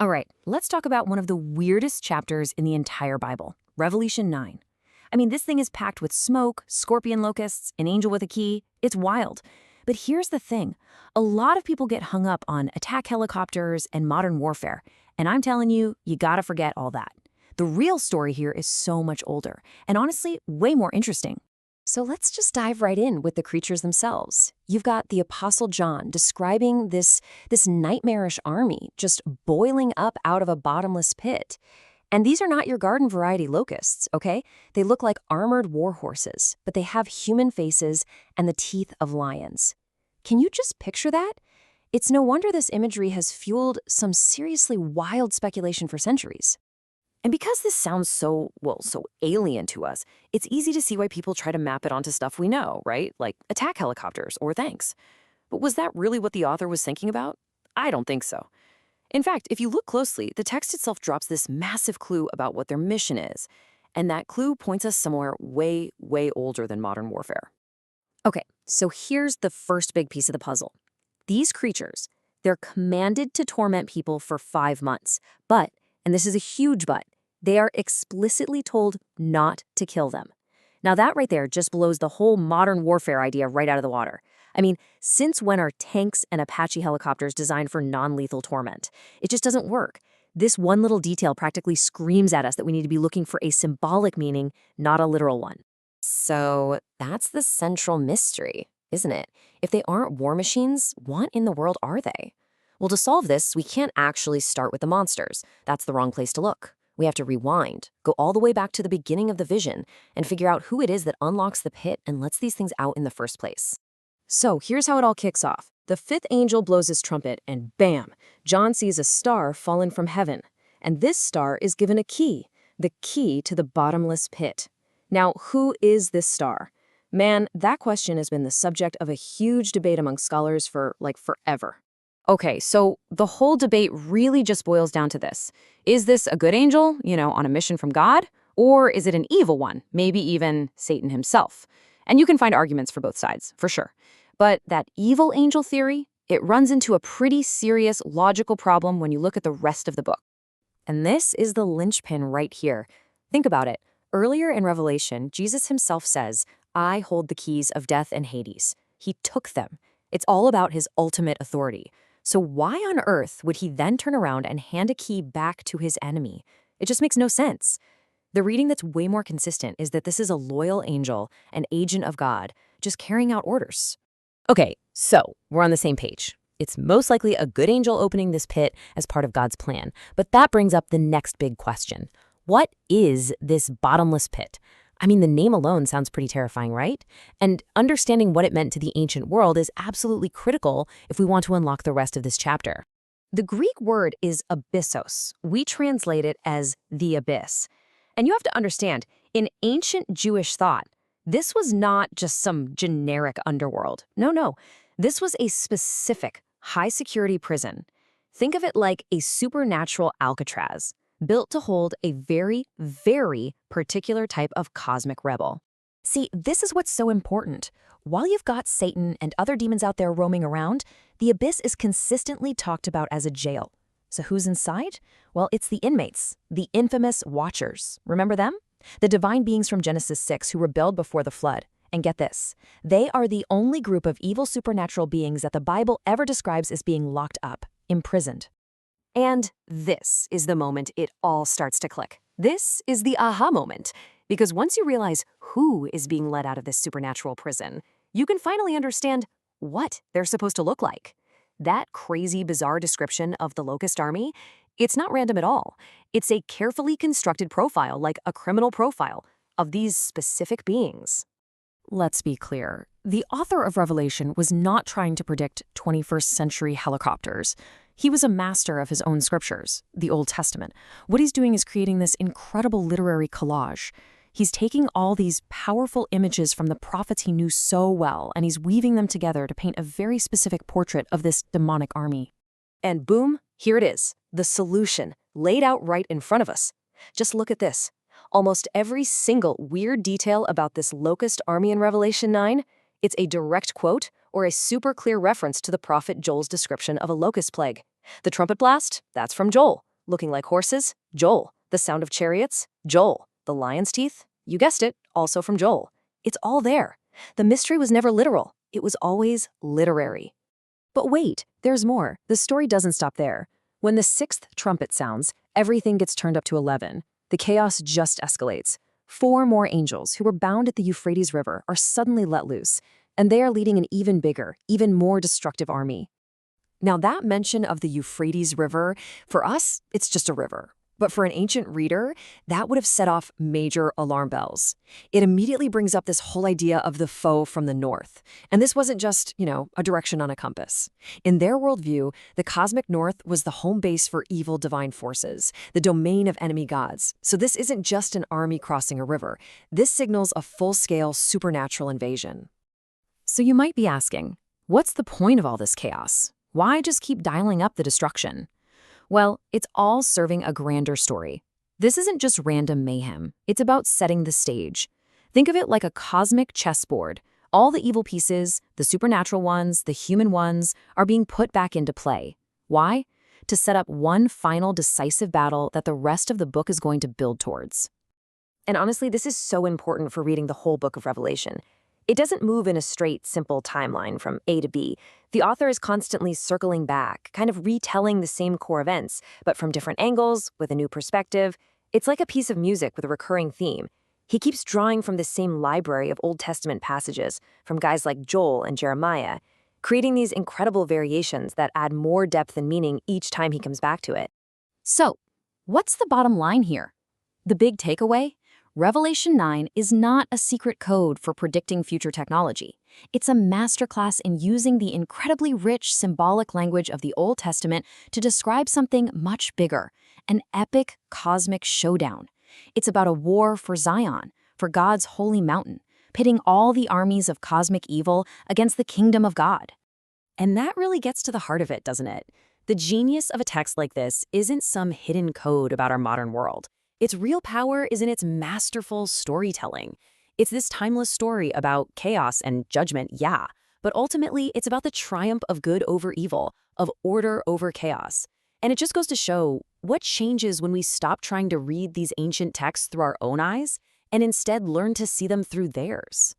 All right, let's talk about one of the weirdest chapters in the entire Bible, Revelation 9. I mean, this thing is packed with smoke, scorpion locusts, an angel with a key. It's wild. But here's the thing. A lot of people get hung up on attack helicopters and modern warfare. And I'm telling you, you gotta forget all that. The real story here is so much older, and honestly, way more interesting. So let's just dive right in with the creatures themselves. You've got the Apostle John describing this nightmarish army just boiling up out of a bottomless pit. And these are not your garden variety locusts, okay? They look like armored war horses, but they have human faces and the teeth of lions. Can you just picture that? It's no wonder this imagery has fueled some seriously wild speculation for centuries. And because this sounds so alien to us, it's easy to see why people try to map it onto stuff we know, right? Like attack helicopters or tanks. But was that really what the author was thinking about? I don't think so. In fact, if you look closely, the text itself drops this massive clue about what their mission is. And that clue points us somewhere way, way older than modern warfare. Okay, so here's the first big piece of the puzzle. These creatures, they're commanded to torment people for 5 months, but, and this is a huge but, they are explicitly told not to kill them. Now that right there just blows the whole modern warfare idea right out of the water. I mean, since when are tanks and Apache helicopters designed for non-lethal torment? It just doesn't work. This one little detail practically screams at us that we need to be looking for a symbolic meaning, not a literal one. So that's the central mystery, isn't it? If they aren't war machines, what in the world are they? Well, to solve this, we can't actually start with the monsters. That's the wrong place to look. We have to rewind, go all the way back to the beginning of the vision, and figure out who it is that unlocks the pit and lets these things out in the first place. So here's how it all kicks off. The fifth angel blows his trumpet, and bam, John sees a star fallen from heaven. And this star is given a key, the key to the bottomless pit. Now, who is this star? Man, that question has been the subject of a huge debate among scholars for, forever. Okay, so the whole debate really just boils down to this. Is this a good angel, on a mission from God? Or is it an evil one, maybe even Satan himself? And you can find arguments for both sides, for sure. But that evil angel theory, it runs into a pretty serious logical problem when you look at the rest of the book. And this is the linchpin right here. Think about it. Earlier in Revelation, Jesus himself says, "I hold the keys of death and Hades." He took them. It's all about his ultimate authority. So why on earth would he then turn around and hand a key back to his enemy? It just makes no sense. The reading that's way more consistent is that this is a loyal angel, an agent of God, just carrying out orders. Okay, so we're on the same page. It's most likely a good angel opening this pit as part of God's plan. But that brings up the next big question. What is this bottomless pit? I mean, the name alone sounds pretty terrifying, right? And understanding what it meant to the ancient world is absolutely critical if we want to unlock the rest of this chapter. The Greek word is abyssos. We translate it as the abyss. And you have to understand, in ancient Jewish thought, this was not just some generic underworld. No. This was a specific, high-security prison. Think of it like a supernatural Alcatraz, built to hold a very, very particular type of cosmic rebel. See, this is what's so important. While you've got Satan and other demons out there roaming around, the abyss is consistently talked about as a jail. So who's inside? Well, it's the inmates, the infamous Watchers. Remember them? The divine beings from Genesis 6 who rebelled before the flood. And get this, they are the only group of evil supernatural beings that the Bible ever describes as being locked up, imprisoned. And this is the moment it all starts to click. This is the aha moment. Because once you realize who is being let out of this supernatural prison, you can finally understand what they're supposed to look like. That crazy, bizarre description of the Locust army, it's not random at all. It's a carefully constructed profile, like a criminal profile, of these specific beings. Let's be clear. The author of Revelation was not trying to predict 21st century helicopters. He was a master of his own scriptures, the Old Testament. What he's doing is creating this incredible literary collage. He's taking all these powerful images from the prophets he knew so well, and he's weaving them together to paint a very specific portrait of this demonic army. And boom, here it is, the solution, laid out right in front of us. Just look at this. Almost every single weird detail about this Locust army in Revelation 9, it's a direct quote or a super clear reference to the prophet Joel's description of a locust plague. The trumpet blast, that's from Joel. looking like horses? Joel. The sound of chariots? Joel. The lion's teeth? You guessed it, also from Joel. It's all there. The mystery was never literal. It was always literary. But wait, there's more. The story doesn't stop there. When the sixth trumpet sounds, everything gets turned up to 11. The chaos just escalates. 4 more angels who were bound at the Euphrates River are suddenly let loose, and they are leading an even bigger, even more destructive army. Now, that mention of the Euphrates River, for us, it's just a river. But for an ancient reader, that would have set off major alarm bells. It immediately brings up this whole idea of the foe from the north. And this wasn't just, a direction on a compass. In their worldview, the cosmic north was the home base for evil divine forces, the domain of enemy gods. So this isn't just an army crossing a river. This signals a full-scale supernatural invasion. So you might be asking, what's the point of all this chaos? Why just keep dialing up the destruction? Well, it's all serving a grander story. This isn't just random mayhem. It's about setting the stage. Think of it like a cosmic chessboard. All the evil pieces, the supernatural ones, the human ones, are being put back into play. Why? To set up one final decisive battle that the rest of the book is going to build towards. And honestly, this is so important for reading the whole book of Revelation. It doesn't move in a straight, simple timeline from A to B. The author is constantly circling back, kind of retelling the same core events, but from different angles, with a new perspective. It's like a piece of music with a recurring theme. He keeps drawing from the same library of Old Testament passages, from guys like Joel and Jeremiah, creating these incredible variations that add more depth and meaning each time he comes back to it. So, what's the bottom line here? The big takeaway? Revelation 9 is not a secret code for predicting future technology. It's a masterclass in using the incredibly rich symbolic language of the Old Testament to describe something much bigger, an epic cosmic showdown. It's about a war for Zion, for God's holy mountain, pitting all the armies of cosmic evil against the kingdom of God. And that really gets to the heart of it, doesn't it? The genius of a text like this isn't some hidden code about our modern world. Its real power is in its masterful storytelling. It's this timeless story about chaos and judgment, yeah, but ultimately it's about the triumph of good over evil, of order over chaos. And it just goes to show what changes when we stop trying to read these ancient texts through our own eyes and instead learn to see them through theirs.